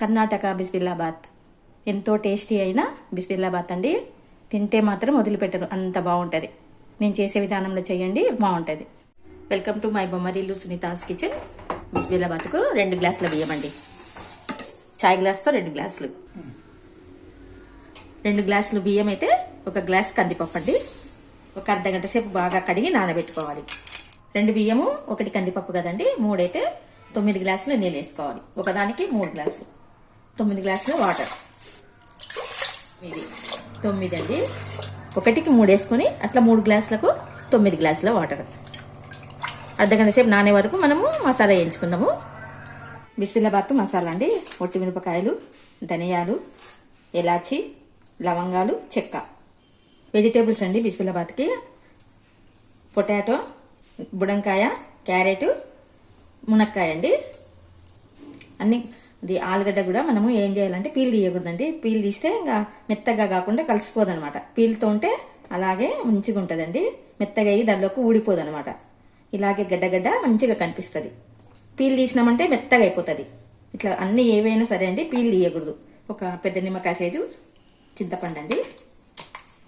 కర్ణాటక బిస్బిల్లాబాత్. ఎంతో టేస్టీ అయిన బిస్బిల్లాబాత్ అండి. తింటే మాత్రం వదిలిపెట్టరు, అంత బాగుంటుంది. నేను చేసే విధానంలో చేయండి, బాగుంటుంది. Welcome to my Bommarillu Sunitha's kitchen. బిస్బిల్లాబాత్కు 2 గ్లాసుల బియ్యం అండి. చాయ్ గ్లాస్తో 2 గ్లాసులు. 2 గ్లాసులు బియ్యం అయితే 1 గ్లాస్ కందిపప్పు అండి. ఒక అర్ధగంట సేపు బాగా కడిగి నానబెట్టుకోవాలి. 2 బియ్యము 1 కందిపప్పు కదండి, 3 అయితే 9 గ్లాసులు నీళ్ళు వేసుకోవాలి. ఒకదానికి 3 గ్లాసులు, 9 గ్లాసుల వాటర్. ఇది 9 అండి. 1కి 3 వేసుకొని అట్లా 3 గ్లాసులకు 9 గ్లాసుల వాటర్. అర్ధగంట సేపు నానే వరకు మనము మసాలా వేయించుకుందాము. బిస్బిల్లాబాత్ మసాలా అండి. మిరపకాయలు, ధనియాలు, ఎలాచి, లవంగాలు, చెక్క. వెజిటేబుల్స్ అండి బిస్బిల్లాబాత్కి: పొటాటో, బుడంకాయ, క్యారెట్, మునక్కాయ అండి. అన్ని ఇది ఆలుగడ్డ కూడా మనము ఏం చేయాలంటే పీల్ తీయకూడదండి. పీల్ తీస్తే ఇంకా మెత్తగా కాకుండా కలిసిపోదనమాట. పీల్తో ఉంటే అలాగే మంచిగా ఉంటుందండి. మెత్తగా అయ్యి దానిలోకి ఊడిపోదనమాట. ఇలాగే గడ్డగడ్డ మంచిగా కనిపిస్తుంది. పీల్ తీసినామంటే మెత్తగా అయిపోతుంది. ఇట్లా అన్ని ఏవైనా సరే అండి, పీల్ తీయకూడదు. ఒక పెద్ద నిమ్మకాయ సైజు చింతపండు అండి,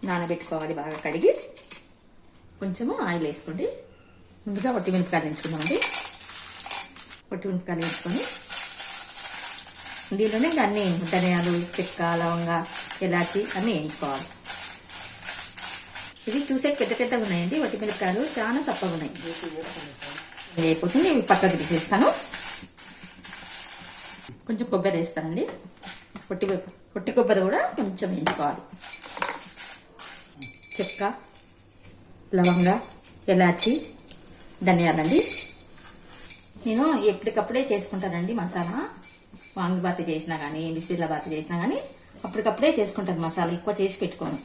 నానబెట్టుకోవాలి బాగా కడిగి. కొంచెము ఆయిల్ వేసుకోండి. ముందుగా మిరపకాయలు వేయించుకుందామండి. మిరపకాయలు వేసుకొని దీనిలోనే ఇంకా అన్ని ధనియాలు, చెక్క, లవంగా, ఎలాచి అన్నీ వేయించుకోవాలి. ఇవి చూసే పెద్ద పెద్దగా ఉన్నాయండి. మిరపకాయలు చాలా సప్పగా ఉన్నాయి. అయిపోతుంది, ఇవి పక్కకు తీసేస్తాను. కొంచెం కొబ్బరి వేస్తానండి. పొట్టి కొబ్బరి కూడా కొంచెం వేయించుకోవాలి. చెక్క, లవంగా, ఎలాచి, ధనియాలండి. నేను ఎప్పటికప్పుడే చేసుకుంటానండి మసాలా. వాంగిబాత్ చేసినా కానీ, బిస్బిల్లాబాత్ చేసినా కానీ అప్పటికప్పుడే చేసుకుంటాను మసాలా. ఎక్కువ చేసి పెట్టుకోను.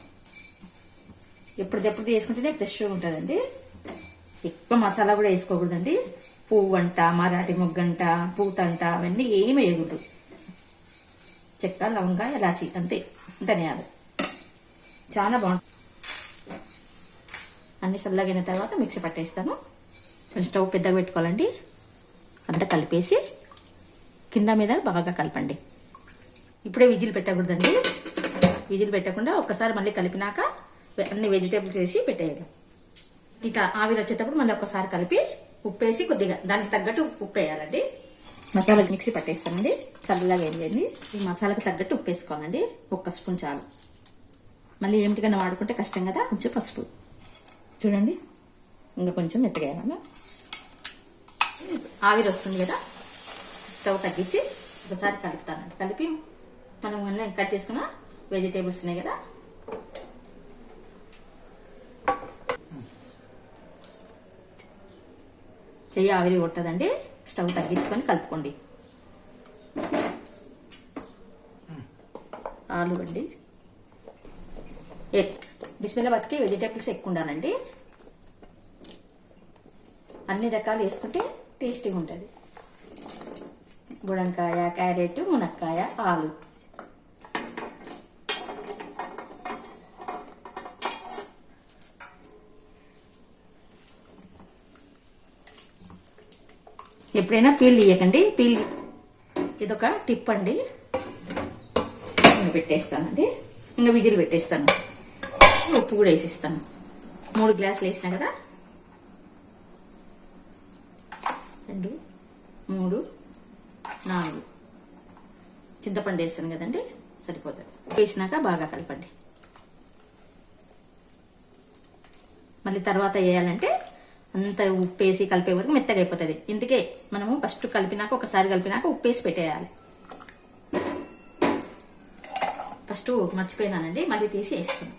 ఎప్పటిదెప్పుడు చేసుకుంటేనే ఫ్రెష్గా ఉంటుందండి. ఎక్కువ మసాలా కూడా వేసుకోకూడదండి. పువ్వు అంట, మరాఠీ మొగ్గంట, పూతంట అవన్నీ ఏమి వేయకూడదు. చెక్క, లవంగా, ఎలాచి అంతే, ధనియాలు. చాలా బాగుంటుంది. అన్ని చల్లగైన తర్వాత మిక్సీ పట్టేస్తాను. స్టవ్ పెద్దగా పెట్టుకోవాలండి. అంతా కలిపేసి కింద మీద బాగా కలపండి. ఇప్పుడే విజిల్ పెట్టకూడదండి. విజిల్ పెట్టకుండా ఒక్కసారి మళ్ళీ కలిపినాక అన్ని వెజిటేబుల్స్ వేసి పెట్టేయాలి. ఇట్లా ఆవిరి వచ్చేటప్పుడు మళ్ళీ ఒక్కసారి కలిపి ఉప్పు వేసి కొద్దిగా దానికి తగ్గట్టు ఉప్పు వేయాలండి. మసాలా మిక్సీ పట్టేస్తానండి. చల్లగా ఏం చేయండి. ఈ మసాలాకు తగ్గట్టు ఉప్పు వేసుకోవాలండి. 1 స్పూన్ చాలు. మళ్ళీ ఏమిటికన్నా వాడుకుంటే కష్టం కదా. కొంచెం పసుపు చూడండి. ఇంకా కొంచెం మెత్తగా వేయాలి. ఆవిరి వస్తుంది కదా, స్టవ్ తగ్గించి ఒకసారి కలుపుతానండి. కలిపి మనం అన్నీ కట్ చేసుకున్న వెజిటేబుల్స్ ఉన్నాయి కదా, చెయ్యి ఆవిరి కొట్టదండి. స్టవ్ తగ్గించుకొని కలుపుకోండి. ఆలు అండి. బిస్బిల్లాబాత్కి వెజిటేబుల్స్ ఎక్కువ ఉండాలండి. అన్ని రకాలు వేసుకుంటే టేస్టీగా ఉంటుంది. బుడంకాయ, క్యారెట్, మునక్కాయ, ఆలు. ఎప్పుడైనా పీల్ తీయకండి. పీల్ ఇదొక టిప్ అండి. పెట్టేస్తానండి. ఇంకా విజిల్ పెట్టేస్తాను. ఉప్పు కూడా వేసేస్తాను. 3 గ్లాసులు వేసినా కదా, 2, 3, 4 చింతపండు వేస్తాను కదండి, సరిపోతుంది. వేసినాక బాగా కలపండి. మళ్ళీ తర్వాత వేయాలంటే అంత ఉప్పు వేసి కలిపే వరకు మెత్తగా అయిపోతుంది. ఇందుకే మనము ఫస్ట్ కలిపినాక ఒకసారి కలిపినాక ఉప్పు వేసి పెట్టేయాలి. ఫస్ట్ మర్చిపోయినానండి, మళ్ళీ తీసి వేసుకున్నాను.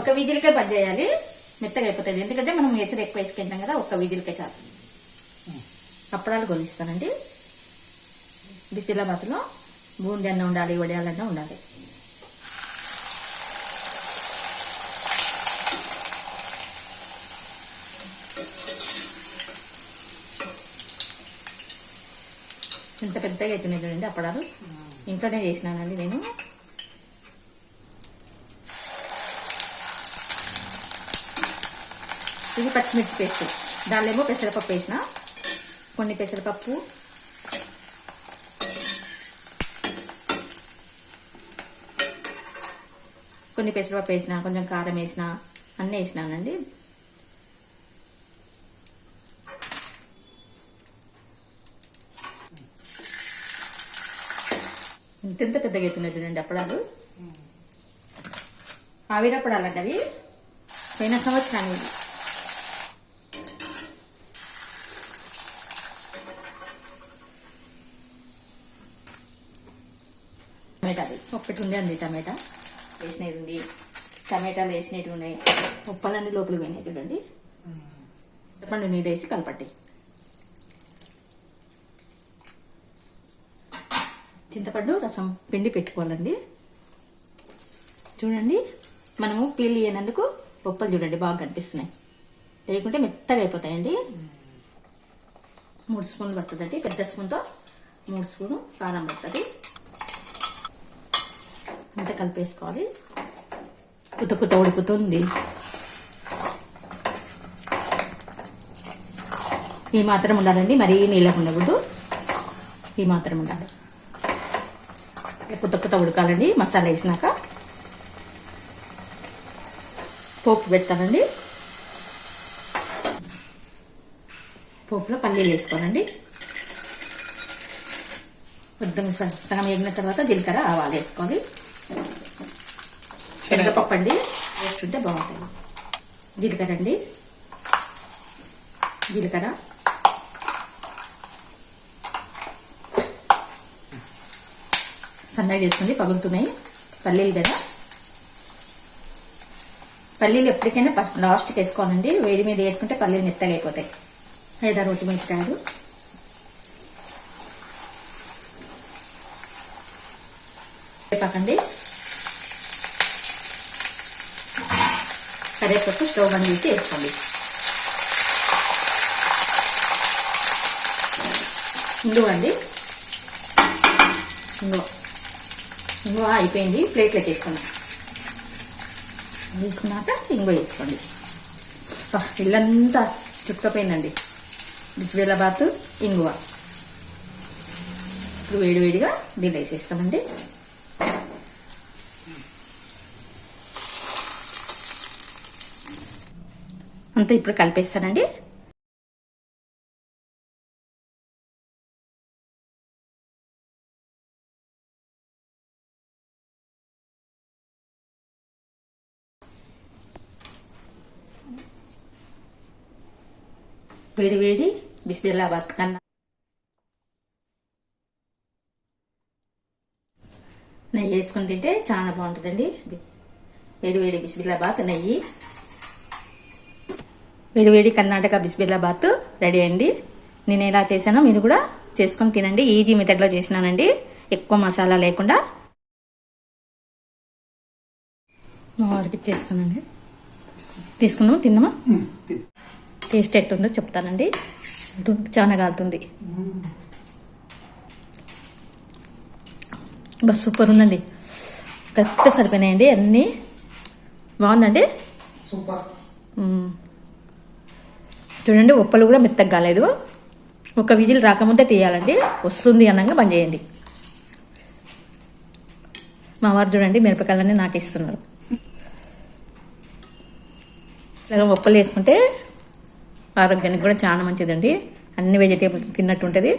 ఒక విజిల్కే బంద్ చేయాలి. మెత్తగా అయిపోతుంది. ఎందుకంటే మనం ఎసరు ఎక్కువ వేసుకుంటాం కదా, 1 విజిల్కే చాలు. అప్పడాలు గొలిస్తానండి. బిస్బిల్లాబాత్లో బూందీ అన్న ఉండాలి, వడియాలన్నా ఉండాలి. ఇంత పెద్దగా అవుతున్నాయి చూడండి అప్పడాలు. ఇంట్లోనే చేసినానండి నేను. ఇది పచ్చిమిర్చి పేస్ట్. దానిలో పెసరపప్పు వేసిన, కొన్ని పెసరపప్పు, కొన్ని పెసరపప్పు వేసిన, కొంచెం కారం వేసిన, అన్నీ వేసినానండి. ఇంత పెద్దగా అవుతున్నాయి చూడండి అప్పడాలు. ఆవిరప్పడాలండి అవి, పోయిన సంవత్సరాన్ని. టమాటాలు ఒక్కటి ఉంది అండి, టమాటా వేసినది ఉంది, టమాటాలు వేసినవి ఉన్నాయి, ఉప్పలన్నీ లోపలికి పోయినాయి చూడండి. చింతపండు నీళ్ళు వేసి కలపట్టి, చింతపండు రసం పిండి పెట్టుకోవాలండి. చూడండి మనము పీల్ చేయనందుకు ఉప్పలు చూడండి బాగా కనిపిస్తున్నాయి, లేకుంటే మెత్తగా అయిపోతాయండి. 3 స్పూన్లు పడుతుందండి, పెద్ద స్పూన్తో 3 స్పూను కారం పడుతుంది. అంతా కలిపేసుకోవాలి. కుత ఉడుకుతుంది. ఈ మాత్రం ఉండాలండి, మరీ నీళ్ళకు ఉండకూడదు, ఈ మాత్రం ఉండాలి. కుత ఉడకాలండి. మసాలా వేసినాక పోపు పెడతానండి. పోపులో పల్లీలు వేసుకోనండి. కొద్దిగా సగం వేగిన తర్వాత జీలకర్ర, ఆవాలు వేసుకోవాలి. శనగపప్పు అండి, టేస్ట్ ఉంటే బాగుంటుంది. జీలకర్ర అండి, జీలకర్ర, సన్నగా వేసుకుని పగులుతున్నాయి. పల్లీలు కదా, పల్లీలు ఎప్పటికైనా లాస్ట్కి వేసుకోవాలండి. వేడి మీద వేసుకుంటే పల్లీలు మెత్తగా అయిపోతాయి. 5-6 ఒట్టిమిరపకాయలు, వేపాకండి, కరివేపాకు స్టవ్ బంద్ చేసి వేసుకోండి. ఇంగువ అండి, ఇంగువ అయిపోయింది. ప్లేట్లోకి వేసుకున్నాం. వేసుకున్నాక ఇంగువ వేసుకోండి. ఇల్లంతా చుట్టుకపోయిందండి బిస్బేలాబాత్ ఇంగువ. ఇప్పుడు వేడివేడిగా దీన్ని వేసేస్తామండి. అంతా ఇప్పుడు కలిపేస్తానండి. వేడి వేడి బిస్బేలాబాత్ కన్నా నెయ్యి వేసుకుని తింటే చాలా బాగుంటుందండి. వేడి వేడి బిస్బేలాబాత్ నెయ్యి, వేడి వేడి కర్ణాటక బిస్బేలాబాత్ రెడీ అయింది. నేను ఎలా చేశానో మీరు కూడా చేసుకొని తినండి. ఈజీ మెథడ్లో చేసినానండి, ఎక్కువ మసాలా లేకుండా. మా వారికి ఇచ్చేస్తానండి. తీసుకుందామా, తిందామా? టేస్ట్ ఎట్టుందో చెప్తానండి. చాలా కాలుతుంది. బస్ సూపర్ ఉందండి. కరెక్ట్ సరిపోయినాయండి అన్నీ. బాగుందండి, సూపర్. చూడండి ఉప్పలు కూడా మెత్తగా కాలేదు. ఒక విజిల్ రాకముందే తీయాలండి. వస్తుంది అనంగా బంద్ చేయండి. మా వారు చూడండి మిరపకాయలన్నీ నాకు ఇస్తున్నారు. సగం ఉప్పలు వేసుకుంటే ఆరోగ్యానికి కూడా చాలా మంచిదండి. అన్ని వెజిటేబుల్స్ తిన్నట్టు ఉంటుంది.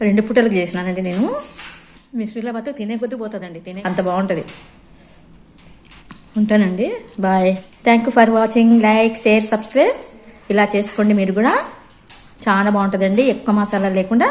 రెండు పూటలకు చేసినానండి నేను. బిస్బేలాబాత్ తినే కొద్ది పోతుందండి, తినే అంత బాగుంటుంది. ఉంటానండి, bye. Thank you for watching. Like, share, subscribe ఇలా చేసుకోండి మీరు కూడా. చాలా బాగుంటుందండి, ఎక్కువ మసాలా లేకుండా.